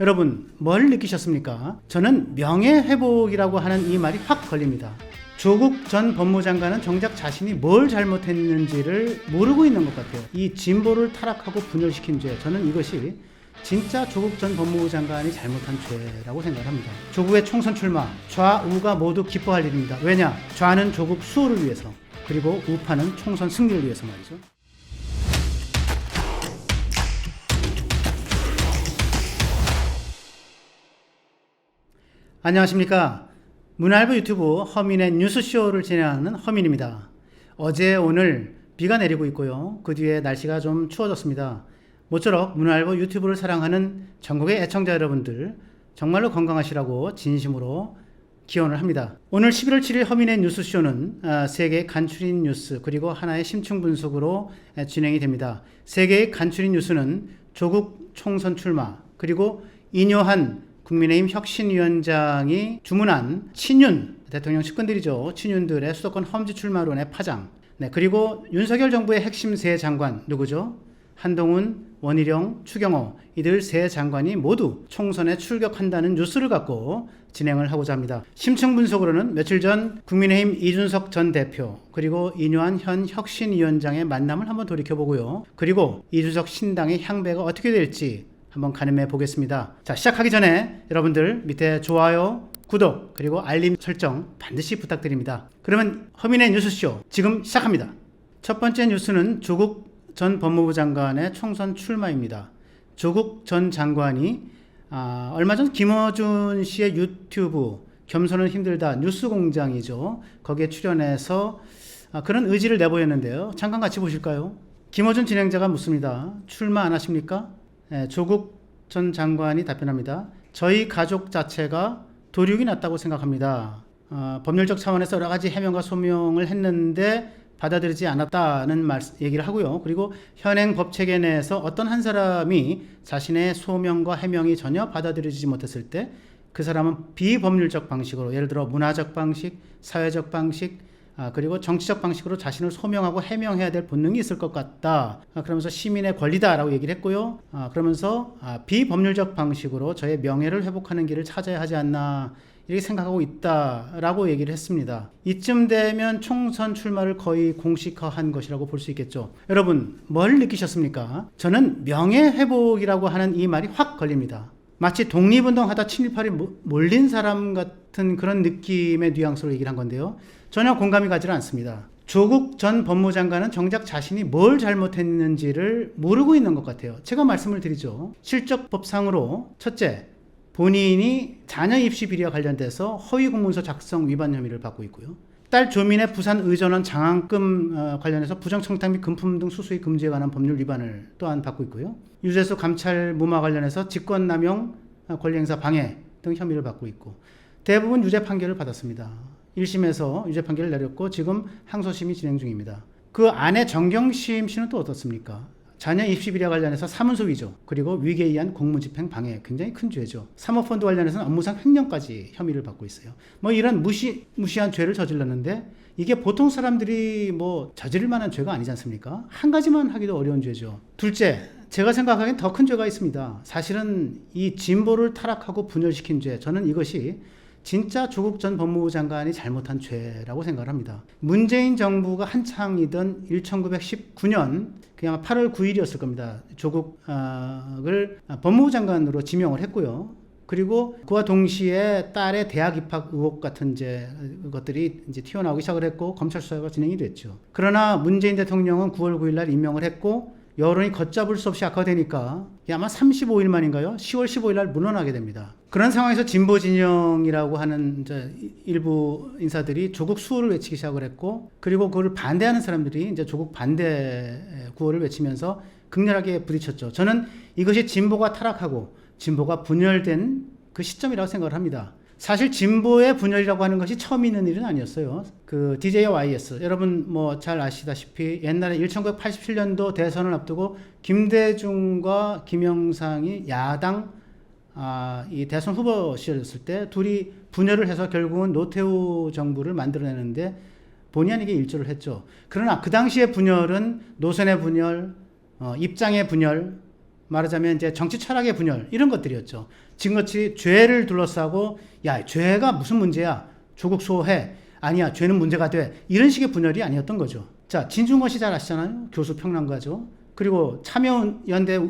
여러분 뭘 느끼셨습니까? 저는 명예회복이라고 하는 이 말이 확 걸립니다. 조국 전 법무장관은 정작 자신이 뭘 잘못했는지를 모르고 있는 것 같아요. 이 진보를 타락하고 분열시킨 죄, 저는 이것이 진짜 조국 전 법무부 장관이 잘못한 죄라고 생각합니다. 조국의 총선 출마, 좌우가 모두 기뻐할 일입니다. 왜냐? 좌는 조국 수호를 위해서, 그리고 우파는 총선 승리를 위해서 말이죠. 안녕하십니까? 문화일보 유튜브 허민의 뉴스쇼를 진행하는 허민입니다. 어제 오늘 비가 내리고 있고요. 그 뒤에 날씨가 좀 추워졌습니다. 모쪼록 문화일보 유튜브를 사랑하는 전국의 애청자 여러분들 정말로 건강하시라고 진심으로 기원을 합니다. 오늘 11월 7일 허민의 뉴스쇼는 세 개의 간추린 뉴스 그리고 하나의 심층 분석으로 진행이 됩니다. 세 개의 간추린 뉴스는 조국 총선 출마, 그리고 인요한 국민의힘 혁신위원장이 주문한 친윤, 대통령 측근들이죠. 친윤들의 수도권 험지 출마론의 파장, 그리고 윤석열 정부의 핵심 세 장관 누구죠? 한동훈, 원희룡, 추경호, 이들 세 장관이 모두 총선에 출격한다는 뉴스를 갖고 진행을 하고자 합니다. 심층 분석으로는 며칠 전 국민의힘 이준석 전 대표 그리고 인요한 현 혁신위원장의 만남을 한번 돌이켜보고요. 그리고 이준석 신당의 향배가 어떻게 될지 한번 가늠해 보겠습니다. 자, 시작하기 전에 여러분들 밑에 좋아요, 구독, 그리고 알림 설정 반드시 부탁드립니다. 그러면 허민의 뉴스쇼 지금 시작합니다. 첫 번째 뉴스는 조국 전 법무부 장관의 총선 출마입니다. 조국 전 장관이 얼마 전 김어준 씨의 유튜브 겸손은 힘들다 뉴스공장이죠. 거기에 출연해서 그런 의지를 내보였는데요. 잠깐 같이 보실까요? 김어준 진행자가 묻습니다. 출마 안 하십니까? 조국 전 장관이 답변합니다. 저희 가족 자체가 도륙이 났다고 생각합니다. 법률적 차원에서 여러 가지 해명과 소명을 했는데 받아들이지 않았다는 얘기를 하고요. 그리고 현행 법 체계 내에서 어떤 한 사람이 자신의 소명과 해명이 전혀 받아들이지 못했을 때 그 사람은 비법률적 방식으로, 예를 들어 문화적 방식, 사회적 방식, 그리고 정치적 방식으로 자신을 소명하고 해명해야 될 본능이 있을 것 같다. 그러면서 시민의 권리다라고 얘기를 했고요. 그러면서 비법률적 방식으로 저의 명예를 회복하는 길을 찾아야 하지 않나 이렇게 생각하고 있다라고 얘기를 했습니다. 이쯤 되면 총선 출마를 거의 공식화한 것이라고 볼 수 있겠죠. 여러분 뭘 느끼셨습니까? 저는 명예회복이라고 하는 이 말이 확 걸립니다. 마치 독립운동하다 친일파리 몰린 사람 같은 그런 느낌의 뉘앙스로 얘기를 한 건데요. 전혀 공감이 가지 않습니다. 조국 전 법무장관은 정작 자신이 뭘 잘못했는지를 모르고 있는 것 같아요. 제가 말씀을 드리죠. 실적법상으로 첫째, 본인이 자녀 입시 비리와 관련돼서 허위 공문서 작성 위반 혐의를 받고 있고요. 딸 조민의 부산 의전원 장학금 관련해서 부정청탁 및 금품 등 수수의 금지에 관한 법률 위반을 또한 받고 있고요. 유재수 감찰 무마 관련해서 직권남용 권리행사 방해 등 혐의를 받고 있고, 대부분 유죄 판결을 받았습니다. 1심에서 유죄 판결을 내렸고 지금 항소심이 진행 중입니다. 그 아내 정경심 씨는 또 어떻습니까? 자녀 입시 비리와 관련해서 사문서 위조, 그리고 위계에 의한 공무집행 방해, 굉장히 큰 죄죠. 사모펀드 관련해서는 업무상 횡령까지 혐의를 받고 있어요. 이런 무시한 죄를 저질렀는데 이게 보통 사람들이 저지를 만한 죄가 아니지 않습니까? 한 가지만 하기도 어려운 죄죠. 둘째, 제가 생각하기엔 더 큰 죄가 있습니다. 사실은 이 진보를 타락하고 분열시킨 죄, 저는 이것이 진짜 조국 전 법무부 장관이 잘못한 죄라고 생각을 합니다. 문재인 정부가 한창이던 1919년 아마 8월 9일이었을 겁니다. 조국을 법무부 장관으로 지명을 했고요. 그리고 그와 동시에 딸의 대학 입학 의혹 같은 것들이 이제 튀어나오기 시작을 했고 검찰 수사가 진행이 됐죠. 그러나 문재인 대통령은 9월 9일 날 임명을 했고 여론이 걷잡을 수 없이 악화되니까 아마 35일 만인가요? 10월 15일 날 물러나게 됩니다. 그런 상황에서 진보 진영이라고 하는 일부 인사들이 조국 수호를 외치기 시작을 했고, 그리고 그걸 반대하는 사람들이 이제 조국 반대 구호를 외치면서 극렬하게 부딪혔죠. 저는 이것이 진보가 타락하고 진보가 분열된 그 시점이라고 생각을 합니다. 사실 진보의 분열이라고 하는 것이 처음 있는 일은 아니었어요. 그 DJ와 YS, 여러분 잘 아시다시피 옛날에 1987년도 대선을 앞두고 김대중과 김영삼이 야당 이 대선 후보시였을 때 둘이 분열을 해서 결국은 노태우 정부를 만들어내는데 본의 아니게 일조를 했죠. 그러나 그 당시의 분열은 노선의 분열, 입장의 분열, 말하자면 이제 정치 철학의 분열, 이런 것들이었죠. 지금같이 죄를 둘러싸고 야, 죄가 무슨 문제야? 조국 수호해. 아니야, 죄는 문제가 돼. 이런 식의 분열이 아니었던 거죠. 자, 진중권 씨 잘 아시잖아요. 교수 평론가죠. 그리고 참여연대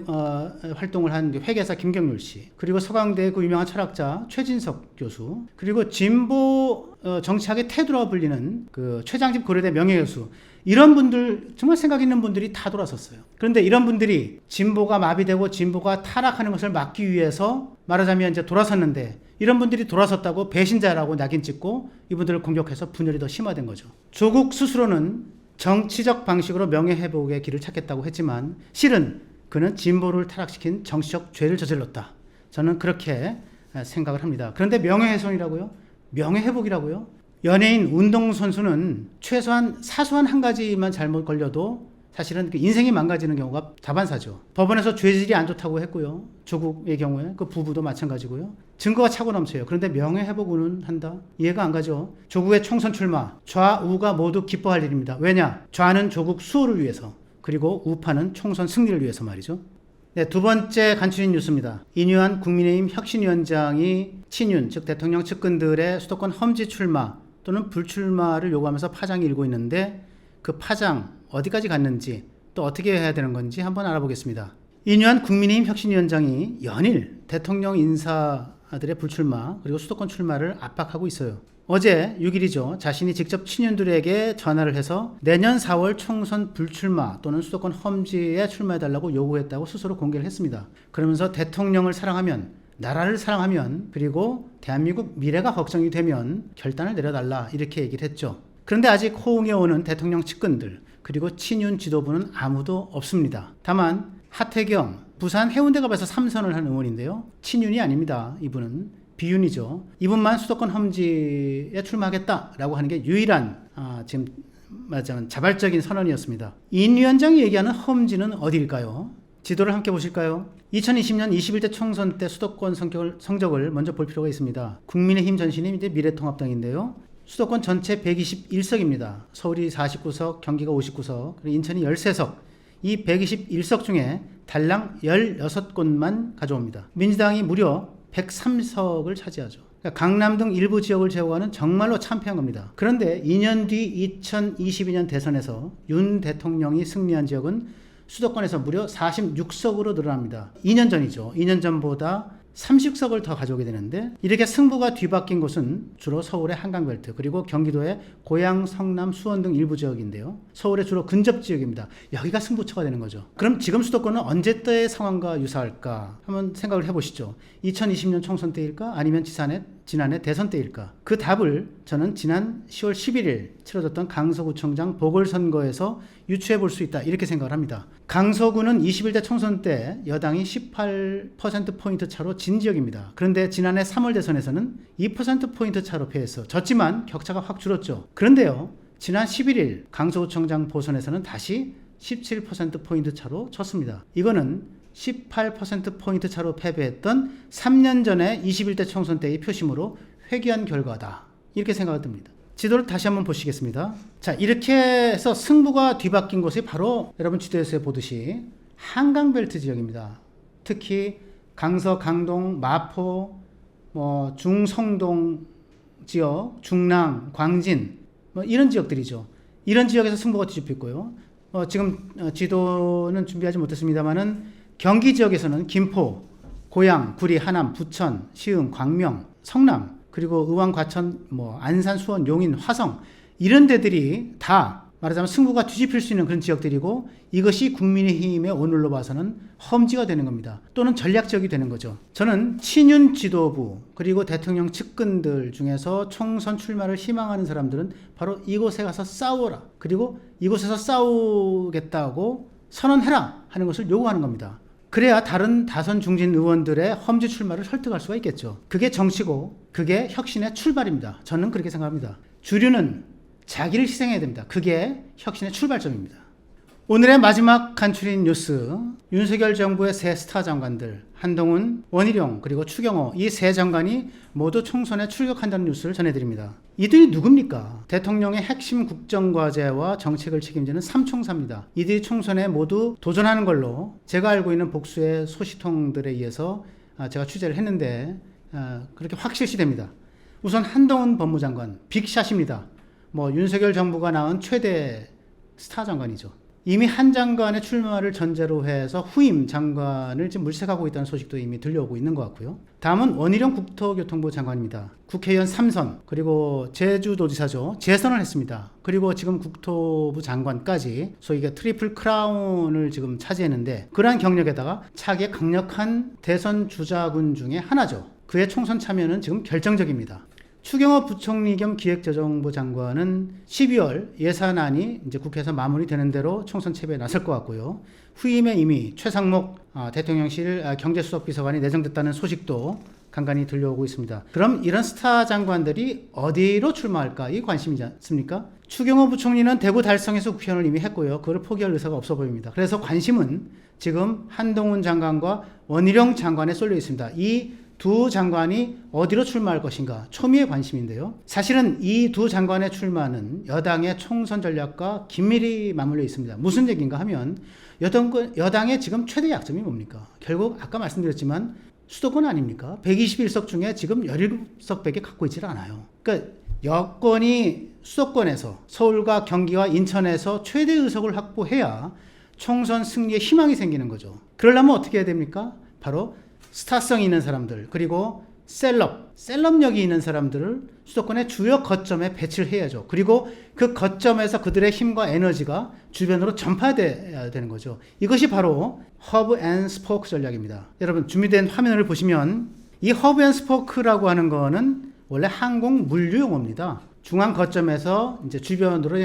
활동을 한 회계사 김경률 씨, 그리고 서강대 그 유명한 철학자 최진석 교수, 그리고 진보 정치학의 태두라고 불리는 그 최장집 고려대 명예교수, 이런 분들 정말 생각 있는 분들이 다 돌아섰어요. 그런데 이런 분들이 진보가 마비되고 진보가 타락하는 것을 막기 위해서 말하자면 이제 돌아섰는데, 이런 분들이 돌아섰다고 배신자라고 낙인 찍고 이분들을 공격해서 분열이 더 심화된 거죠. 조국 스스로는 정치적 방식으로 명예회복의 길을 찾겠다고 했지만 실은 그는 진보를 타락시킨 정치적 죄를 저질렀다. 저는 그렇게 생각을 합니다. 그런데 명예훼손이라고요? 명예회복이라고요? 연예인, 운동선수는 최소한 사소한 한 가지만 잘못 걸려도 사실은 그 인생이 망가지는 경우가 다반사죠. 법원에서 죄질이 안 좋다고 했고요. 조국의 경우에 그 부부도 마찬가지고요. 증거가 차고 넘쳐요. 그런데 명예회복은 한다? 이해가 안 가죠. 조국의 총선 출마, 좌우가 모두 기뻐할 일입니다. 왜냐? 좌는 조국 수호를 위해서, 그리고 우파는 총선 승리를 위해서 말이죠. 네, 두 번째 간추린 뉴스입니다. 인유한 국민의힘 혁신위원장이 친윤, 즉 대통령 측근들의 수도권 험지 출마 또는 불출마를 요구하면서 파장이 일고 있는데, 그 파장 어디까지 갔는지 또 어떻게 해야 되는 건지 한번 알아보겠습니다. 인유한 국민의힘 혁신위원장이 연일 대통령 인사들의 불출마 그리고 수도권 출마를 압박하고 있어요. 어제 6일이죠. 자신이 직접 친윤들에게 전화를 해서 내년 4월 총선 불출마 또는 수도권 험지에 출마해달라고 요구했다고 스스로 공개를 했습니다. 그러면서 대통령을 사랑하면, 나라를 사랑하면, 그리고 대한민국 미래가 걱정이 되면 결단을 내려달라, 이렇게 얘기를 했죠. 그런데 아직 호응해 오는 대통령 측근들 그리고 친윤 지도부는 아무도 없습니다. 다만 하태경 부산 해운대갑에서 3선을 한 의원인데요. 친윤이 아닙니다. 이분은 비윤이죠. 이분만 수도권 험지에 출마하겠다라고 하는 게 유일한 지금 말하자면 자발적인 선언이었습니다. 인 위원장이 얘기하는 험지는 어디일까요? 지도를 함께 보실까요? 2020년 21대 총선 때 수도권 성적을 먼저 볼 필요가 있습니다. 국민의힘 전신이 이제 미래통합당인데요. 수도권 전체 121석입니다. 서울이 49석, 경기가 59석, 그리고 인천이 13석. 이 121석 중에 달랑 16곳만 가져옵니다. 민주당이 무려 103석을 차지하죠. 그러니까 강남 등 일부 지역을 제외하는 정말로 참패한 겁니다. 그런데 2년 뒤 2022년 대선에서 윤 대통령이 승리한 지역은 수도권에서 무려 46석으로 늘어납니다. 2년 전이죠. 2년 전보다 30석을 더 가져오게 되는데, 이렇게 승부가 뒤바뀐 곳은 주로 서울의 한강벨트, 그리고 경기도의 고양, 성남, 수원 등 일부 지역인데요. 서울의 주로 근접 지역입니다. 여기가 승부처가 되는 거죠. 그럼 지금 수도권은 언제 때의 상황과 유사할까? 한번 생각을 해보시죠. 2020년 총선 때일까? 아니면 지난해 대선 때일까? 그 답을 저는 지난 10월 11일 치러졌던 강서구청장 보궐선거에서 유추해 볼 수 있다, 이렇게 생각을 합니다. 강서구는 21대 총선 때 여당이 18%포인트 차로 진 지역입니다. 그런데 지난해 3월 대선에서는 2%포인트 차로 패해서 졌지만 격차가 확 줄었죠. 그런데요, 지난 11일 강서구청장 보선에서는 다시 17%포인트 차로 졌습니다. 이거는 18%포인트 차로 패배했던 3년 전에 21대 총선 때의 표심으로 회귀한 결과다, 이렇게 생각이 듭니다. 지도를 다시 한번 보시겠습니다. 자, 이렇게 해서 승부가 뒤바뀐 곳이 바로 여러분 지도에서 보듯이 한강벨트 지역입니다. 특히 강서, 강동, 마포, 중성동 지역, 중랑, 광진, 이런 지역들이죠. 이런 지역에서 승부가 뒤집혔고요. 지금 지도는 준비하지 못했습니다만은 경기 지역에서는 김포, 고양, 구리, 하남, 부천, 시흥, 광명, 성남, 그리고 의왕, 과천, 안산, 수원, 용인, 화성, 이런 데들이 다 말하자면 승부가 뒤집힐 수 있는 그런 지역들이고, 이것이 국민의힘의 오늘로 봐서는 험지가 되는 겁니다. 또는 전략 지역이 되는 거죠. 저는 친윤 지도부 그리고 대통령 측근들 중에서 총선 출마를 희망하는 사람들은 바로 이곳에 가서 싸워라, 그리고 이곳에서 싸우겠다고 선언해라 하는 것을 요구하는 겁니다. 그래야 다른 다선 중진 의원들의 험지 출마를 설득할 수가 있겠죠. 그게 정치고 그게 혁신의 출발입니다. 저는 그렇게 생각합니다. 주류는 자기를 희생해야 됩니다. 그게 혁신의 출발점입니다. 오늘의 마지막 간추린 뉴스, 윤석열 정부의 새 스타 장관들 한동훈, 원희룡, 그리고 추경호, 이 세 장관이 모두 총선에 출격한다는 뉴스를 전해드립니다. 이들이 누굽니까? 대통령의 핵심 국정과제와 정책을 책임지는 삼총사입니다. 이들이 총선에 모두 도전하는 걸로 제가 알고 있는 복수의 소식통들에 의해서 제가 취재를 했는데 그렇게 확 실시됩니다. 우선 한동훈 법무장관 빅샷입니다. 뭐 윤석열 정부가 낳은 최대 스타 장관이죠. 이미 한 장관의 출마를 전제로 해서 후임 장관을 지금 물색하고 있다는 소식도 이미 들려오고 있는 것 같고요. 다음은 원희룡 국토교통부 장관입니다. 국회의원 3선 그리고 제주도지사죠. 재선을 했습니다. 그리고 지금 국토부 장관까지 소위 트리플 크라운을 지금 차지했는데 그러한 경력에다가 차기의 강력한 대선 주자군 중에 하나죠. 그의 총선 참여는 지금 결정적입니다. 추경호 부총리 겸 기획재정부 장관은 12월 예산안이 이제 국회에서 마무리되는 대로 총선 채비에 나설 것 같고요. 후임에 이미 최상목 대통령실 경제수석비서관이 내정됐다는 소식도 간간히 들려오고 있습니다. 그럼 이런 스타 장관들이 어디로 출마할까? 이 관심이지 않습니까? 추경호 부총리는 대구 달성에서 국회의원을 이미 했고요. 그걸 포기할 의사가 없어 보입니다. 그래서 관심은 지금 한동훈 장관과 원희룡 장관에 쏠려 있습니다. 이 두 장관이 어디로 출마할 것인가 초미의 관심인데요. 사실은 이 두 장관의 출마는 여당의 총선 전략과 긴밀히 맞물려 있습니다. 무슨 얘기인가 하면 여당의 지금 최대 약점이 뭡니까? 결국 아까 말씀드렸지만 수도권 아닙니까? 121석 중에 지금 17석밖에 갖고 있질 않아요. 그러니까 여권이 수도권에서 서울과 경기와 인천에서 최대 의석을 확보해야 총선 승리에 희망이 생기는 거죠. 그러려면 어떻게 해야 됩니까? 바로 스타성이 있는 사람들 그리고 셀럽력이 있는 사람들을 수도권의 주요 거점에 배치를 해야죠. 그리고 그 거점에서 그들의 힘과 에너지가 주변으로 전파돼야 되는 거죠. 이것이 바로 허브 앤 스포크 전략입니다. 여러분 준비된 화면을 보시면 이 허브 앤 스포크라고 하는 거는 원래 항공 물류 용어입니다. 중앙 거점에서 이제 주변으로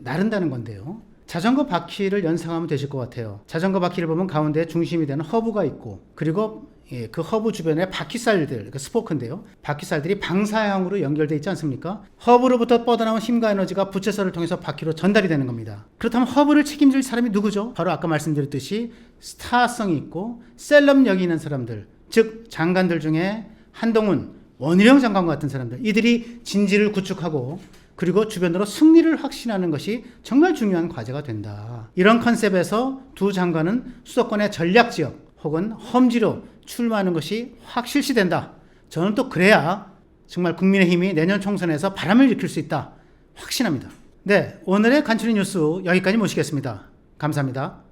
나른다는 건데요. 자전거 바퀴를 연상하면 되실 것 같아요. 자전거 바퀴를 보면 가운데 중심이 되는 허브가 있고 그리고 그 허브 주변에 바퀴살들, 그 스포크인데요. 바퀴살들이 방사형으로 연결되어 있지 않습니까? 허브로부터 뻗어나온 힘과 에너지가 부채살을 통해서 바퀴로 전달이 되는 겁니다. 그렇다면 허브를 책임질 사람이 누구죠? 바로 아까 말씀드렸듯이 스타성이 있고 셀럽력이 있는 사람들, 즉 장관들 중에 한동훈, 원희룡 장관 같은 사람들, 이들이 진지를 구축하고 그리고 주변으로 승리를 확신하는 것이 정말 중요한 과제가 된다. 이런 컨셉에서 두 장관은 수도권의 전략지역 혹은 험지로 출마하는 것이 확 실시된다. 저는 또 그래야 정말 국민의힘이 내년 총선에서 바람을 일으킬 수 있다. 확신합니다. 네, 오늘의 간추린 뉴스 여기까지 모시겠습니다. 감사합니다.